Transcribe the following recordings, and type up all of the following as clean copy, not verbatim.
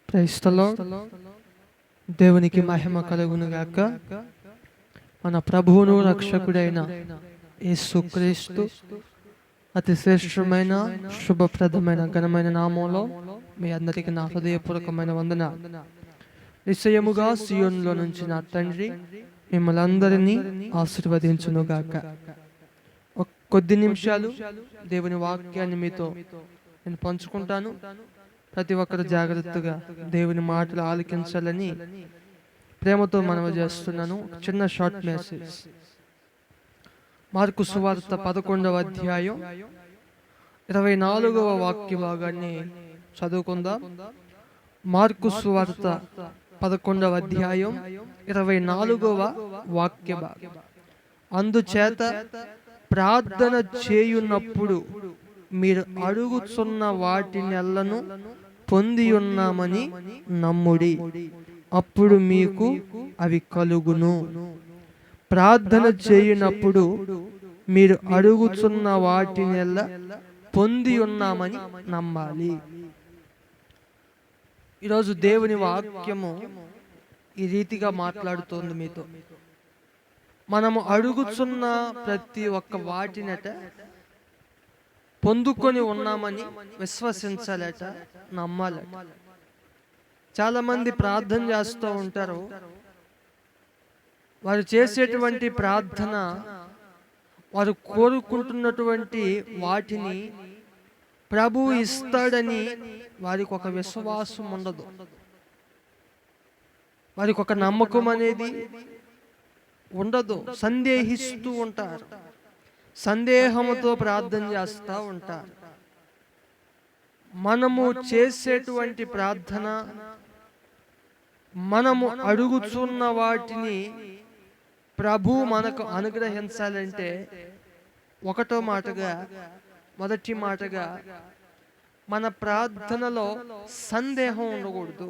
Praise the lord. దేవునికి మహిమ కలుగును గాక. మన ప్రభువును రక్షకుడైన యేసుక్రీస్తు అతి శ్రేష్టమైన శుభప్రదమైన ఘనమైన నామంలో మీ అందరికీ నా హృదయపూర్వకమైన వందనాలు. నిశ్చయముగా సియోనులో నుంచి నా తండ్రి మిమ్మల్ని అందరినీ ఆశీర్వదించును గాక. కొద్ది నిమిషాలు దేవుని వాక్యాన్ని మీతో నేను పంచుకుంటాను. ప్రతి ఒక్కరు జాగ్రత్తగా దేవుని మాటలు ఆలకించాలని ప్రేమతో మనవి చేస్తున్నాను. చిన్న షార్ట్ మెసేజ్. మార్కు సువార్త 11వ అధ్యాయం 24వ వాక్య భాగాన్ని చదువుకుందాం. మార్కు సువార్త 11వ అధ్యాయం 24వ వాక్య భాగం. అందుచేత ప్రార్థన చేయున్నప్పుడు మీరు అడుగుచున్న వాటినెల్లను పొంది ఉన్నామని నమ్ముడి, అప్పుడు మీకు అవి కలుగును. ప్రార్థన చేయునప్పుడు మీరు అడుగుచున్న వాటినెల్ల పొంది ఉన్నామని నమ్మాలి. ఈరోజు దేవుని వాక్యము ఈ రీతిగా మాట్లాడుతోంది మీతో. మనము అడుగుచున్న ప్రతి ఒక్క వాటినట పొందుకొని ఉన్నామని విశ్వసించాలట, నమ్మాలట. చాలా మంది ప్రార్థన చేస్తూ ఉంటారు. వారు చేసేటువంటి ప్రార్థన, వారు కోరుకుంటున్నటువంటి వాటిని ప్రభువు ఇస్తాడని వారికి ఒక విశ్వాసం ఉండదు. వారికి ఒక నమ్మకం అనేది ఉండదు. సందేహిస్తూ ఉంటారు, సందేహముతో ప్రార్థన చేస్తూ ఉంటారు. మనము చేసేటువంటి ప్రార్థన, మనము అడుగుచున్న వాటిని ప్రభు మనకు అనుగ్రహించాలంటే మొదటి మాటగా మన ప్రార్థనలో సందేహం ఉండకూడదు.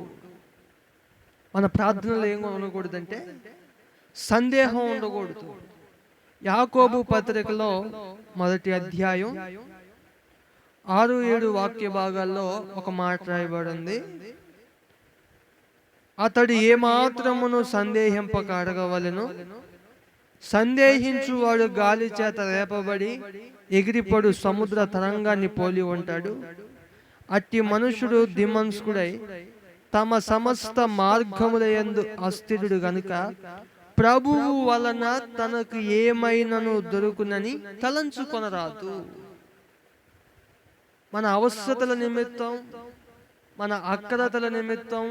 మన ప్రార్థనలో ఏం ఉండకూడదంటే సందేహం ఉండకూడదు. యాకోబు పత్రికలో 1వ అధ్యాయం 6-7 వాక్య భాగాల్లో ఒక మాట రాయబడింది. అతడు ఏమాత్రమును సందేహింపక అడగవలెను. సందేహించువాడు గాలి చేత రేపబడి ఎగిరిపడు సముద్ర తరంగాన్ని పోలి ఉంటాడు. అట్టి మనుషుడు దిమన్స్కుడై తమ సమస్త మార్గములయందు అస్థిరుడు గనుక ప్రభువు వలన తనకు ఏమైనను దొరుకునని తలంచుకొనరాదు. మన అవసరతల నిమిత్తం, మన అక్రతల నిమిత్తం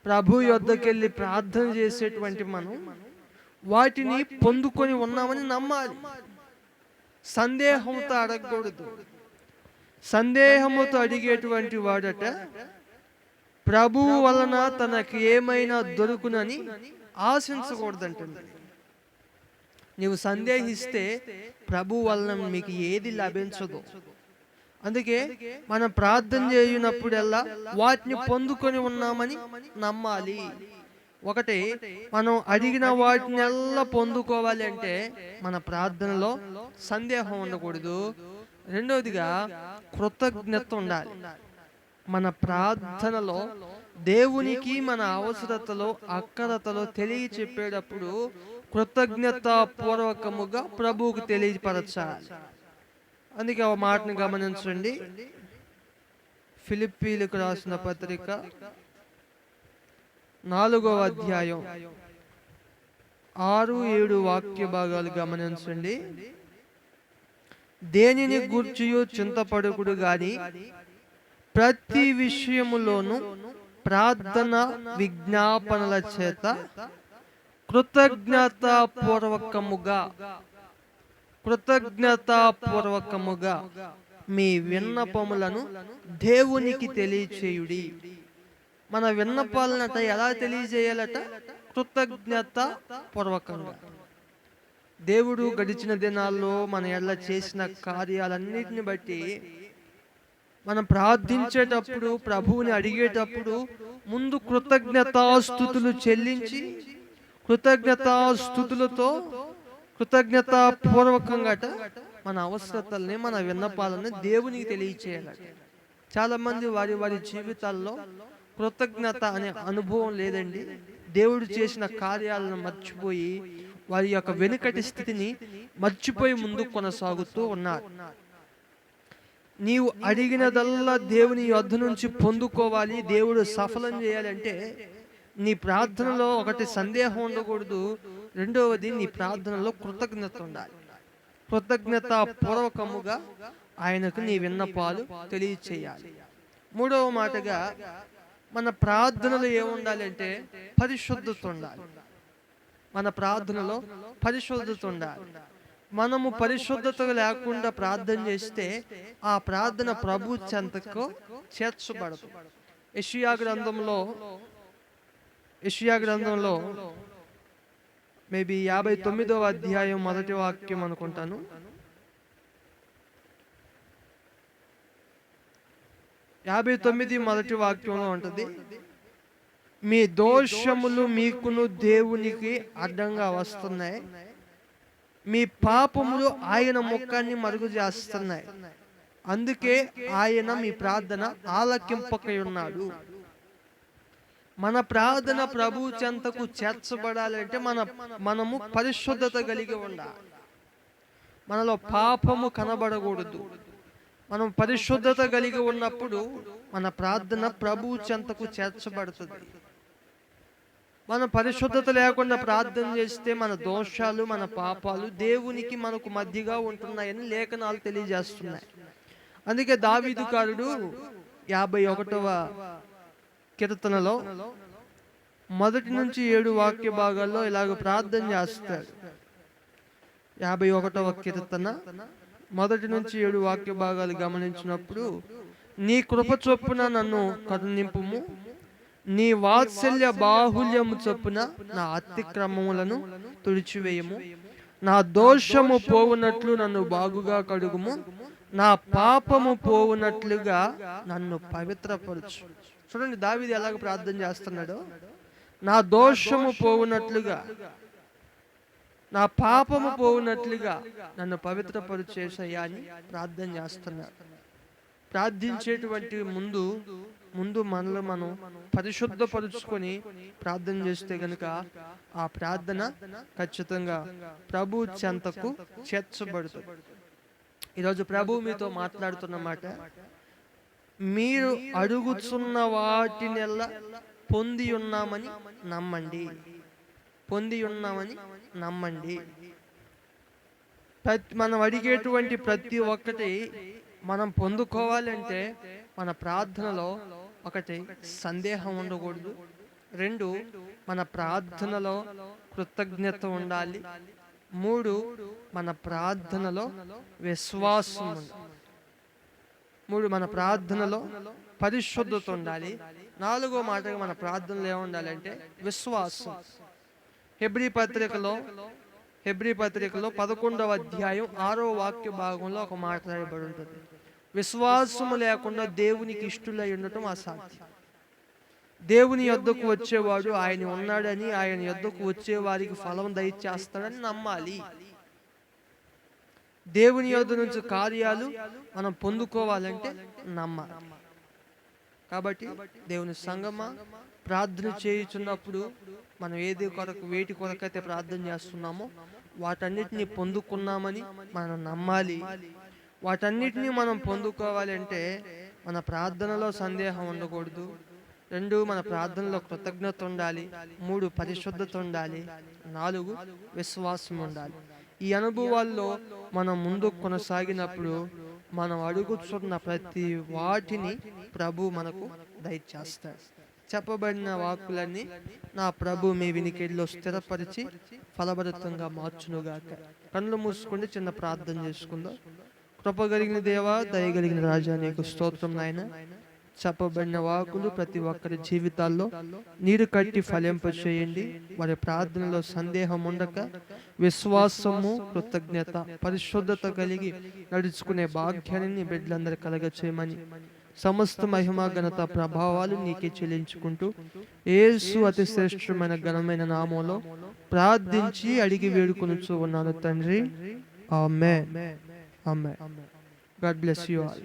ప్రభు యొద్దకెళ్ళి ప్రార్థన చేసేటువంటి మనం వాటిని పొందుకొని ఉన్నామని నమ్మాలి. సందేహంతో అడగకూడదు. సందేహముతో అడిగేటువంటి వాడట ప్రభువు వలన తనకు ఏమైనా దొరుకునని ఆశించకూడదంటుంది. నీవు సందేహిస్తే ప్రభు వలన మీకు ఏది లభించదు. అందుకే మనం ప్రార్థన చేయునప్పుడల్లా వాటిని పొందుకొని ఉన్నామని నమ్మాలి. ఒకటి, మనం అడిగిన వాటిని ఎల్లా పొందుకోవాలి అంటే మన ప్రార్థనలో సందేహం ఉండకూడదు. రెండవదిగా కృతజ్ఞత ఉండాలి. మన ప్రార్థనలో దేవునికి మన అవసరతలో అక్కరతలో తెలియచెప్పేటప్పుడు కృతజ్ఞతాపూర్వకముగా ప్రభువుకు తెలియపరచాలి. అందుకే ఆ మాటను గమనించండి. ఫిలిప్పీలకు రాసిన పత్రిక 4వ అధ్యాయం 6-7 వాక్య భాగాలు గమనించండి. దేనిని గూర్చియో చింతపడకుడు గాని ప్రతి విషయములోను ప్రార్థన విజ్ఞాపనల చేత కృతజ్ఞతాపూర్వకముగా మీ విన్నపములను దేవునికి తెలియచేయుడి. మన విన్నపాలనట ఎలా తెలియజేయాలట? కృతజ్ఞత పూర్వకంగా. దేవుడు గడిచిన దినాల్లో మన ఎడల చేసిన కార్యాలన్నిటిని బట్టి మనం ప్రార్థించేటప్పుడు, ప్రభువుని అడిగేటప్పుడు ముందు కృతజ్ఞతాస్తుతులు చెల్లించి కృతజ్ఞతాపూర్వకంగా మన అవసరతల్ని, మన విన్నపాలని దేవునికి తెలియచేయాలి. చాలా మంది వారి వారి జీవితాల్లో కృతజ్ఞత అనే అనుభవం లేదండి. దేవుడు చేసిన కార్యాలను మర్చిపోయి వారి యొక్క వెనుకటి స్థితిని మర్చిపోయి ముందుకు కొనసాగుతూ ఉన్నారు. నీవు అడిగినదల్లా దేవుని యొద్ద నుంచి పొందుకోవాలి, దేవుడు సఫలం చేయాలంటే నీ ప్రార్థనలో ఒకటి సందేహం ఉండకూడదు, రెండవది నీ ప్రార్థనలో కృతజ్ఞత ఉండాలి. కృతజ్ఞత పూర్వకముగా ఆయనకు నీ విన్నపాలు తెలియచేయాలి. మూడవ మాటగా మన ప్రార్థనలో ఏముండాలి అంటే పరిశుద్ధత ఉండాలి. మన ప్రార్థనలో పరిశుద్ధత ఉండాలి. మనము పరిశుద్ధత లేకుండా ప్రార్థన చేస్తే ఆ ప్రార్థన ప్రభు చెంతకు చేర్చబడదు. యెషయా గ్రంథంలో మేబీ 59వ అధ్యాయం మొదటి వాక్యం అనుకుంటాను. 59 మొదటి వాక్యంలో ఉంటుంది, మీ దోషములు మీకును దేవునికి అడ్డంగా వస్తున్నాయి, మీ పాపములు ఆయన ముఖాన్ని మరుగు చేస్తున్నాయి, అందుకే ఆయన మీ ప్రార్థన ఆలకింపకై ఉన్నాడు. మన ప్రార్థన ప్రభు చెంతకు చేర్చబడాలంటే మనము పరిశుద్ధత కలిగి ఉండాలి. మనలో పాపము కనబడకూడదు. మనం పరిశుద్ధత కలిగి ఉన్నప్పుడు మన ప్రార్థన ప్రభు చెంతకు చేర్చబడుతుంది. మన పరిశుద్ధత లేకుండా ప్రార్థన చేస్తే మన దోషాలు, మన పాపాలు దేవునికి మనకు మధ్యగా ఉంటున్నాయని లేఖనాలు తెలియజేస్తున్నాయి. అందుకే దావీదుకారుడు 51వ కీర్తనలో 1 నుంచి 7 వాక్య భాగాల్లో ఇలాగ ప్రార్థన చేస్తాడు. 51వ కీర్తన 1 నుంచి 7 వాక్య భాగాలు గమనించినప్పుడు, నీ కృప చొప్పున నన్ను కరుణింపుము, నీ వాత్సల్య బాహుల్యము చొప్పున నా అతిక్రమములను తుడిచివేయము, నా దోషము పోవునట్లు నన్ను బాగుగా కడుగుము, నా పాపము పోవునట్లుగా నన్ను పవిత్రపరచు. చూడండి దావీదు ఎలాగ ప్రార్థన చేస్తున్నాడో, నా దోషము పోవునట్లుగా, నా పాపము పోవునట్లుగా నన్ను పవిత్రపరిచేసయ్యా అని ప్రార్థన చేస్తున్నాడు. ప్రార్థించేటువంటి ముందు మనలో మనం పరిశుద్ధపరుచుకొని ప్రార్థన చేస్తే గనుక ఆ ప్రార్థన ఖచ్చితంగా ప్రభు చెంతకు చేర్చబడుతుంది. ఈరోజు ప్రభు మీతో మాట్లాడుతున్నమాట, మీరు అడుగుచున్న వాటినెల్లా పొంది ఉన్నామని నమ్మండి. పొంది ఉన్నామని నమ్మండి. మనం అడిగేటువంటి ప్రతి ఒక్కటి మనం పొందుకోవాలంటే మన ప్రార్థనలో ఒకటి సందేహం ఉండకూడదు, 2 మన ప్రార్థనలో కృతజ్ఞత ఉండాలి, 3 మన ప్రార్థనలో విశ్వాసం ఉండాలి, 3 మన ప్రార్థనలో పరిశుద్ధత ఉండాలి, 4వ మాటగా మన ప్రార్థనలో ఏముండాలంటే విశ్వాసం. హెబ్రీ పత్రికలో 11వ అధ్యాయం 6వ వాక్య భాగంలో ఒక మాట రాయబడి ఉంటుంది, విశ్వాసము లేకుండా దేవునికి ఇష్టలై ఉండటం అసాధ్యం. దేవుని యొద్దకు వచ్చేవాడు ఆయన ఉన్నాడని, ఆయన యొద్దకు వచ్చే వారికి ఫలం దయచేస్తాడని నమ్మాలి. దేవుని యొద్ద నుంచి కార్యాలు మనం పొందుకోవాలంటే నమ్మాలి. కాబట్టి దేవుని సంగమా, ప్రార్థన చేయుచున్నప్పుడు మనం వేటి కొరకైతే ప్రార్థన చేస్తున్నామో వాటన్నిటిని పొందుకున్నామని మనం నమ్మాలి. వాటన్నిటినీ మనం పొందుకోవాలంటే మన ప్రార్థనలో సందేహం ఉండకూడదు, 2 మన ప్రార్థనలో కృతజ్ఞత ఉండాలి, 3 పరిశుద్ధత ఉండాలి, 4 విశ్వాసం ఉండాలి. ఈ అనుభవాల్లో మనం ముందుకు కొనసాగినప్పుడు మనం అడుగుతున్న ప్రతి వాటిని ప్రభు మనకు దయచేస్తాడు. చెప్పబడిన వాక్కులన్నీ నా ప్రభు మీ వినికిడిలో స్థిరపరిచి ఫలభరితంగా మార్చునుగాక. కళ్ళు మూసుకుంటే చిన్న ప్రార్థన చేసుకుందాం. కృప కలిగిన దేవా, దయగలిగిన రాజా, నీకు స్తోత్రం నాయన. చెప్పబడిన వాక్కులు ప్రతి ఒక్కరి జీవితాల్లో నీరు కట్టి ఫలింపచేయండి. వారి ప్రార్థనలో సందేహం ఉండక విశ్వాసము, కృతజ్ఞత, పరిశుద్ధత కలిగి నడుచుకునే భాగ్యాన్ని బిడ్డలందరూ కలగ చేయమని సమస్త మహిమ, ఘనత, ప్రభావాలు నీకే చెల్లించుకుంటూ యేసు అతి శ్రేష్టమైన ఘనమైన నామంలో ప్రార్థించి అడిగి వేడుకొనుచు ఉన్నాను తండ్రి. ఆమేన్. ఆమేన్. God bless you all.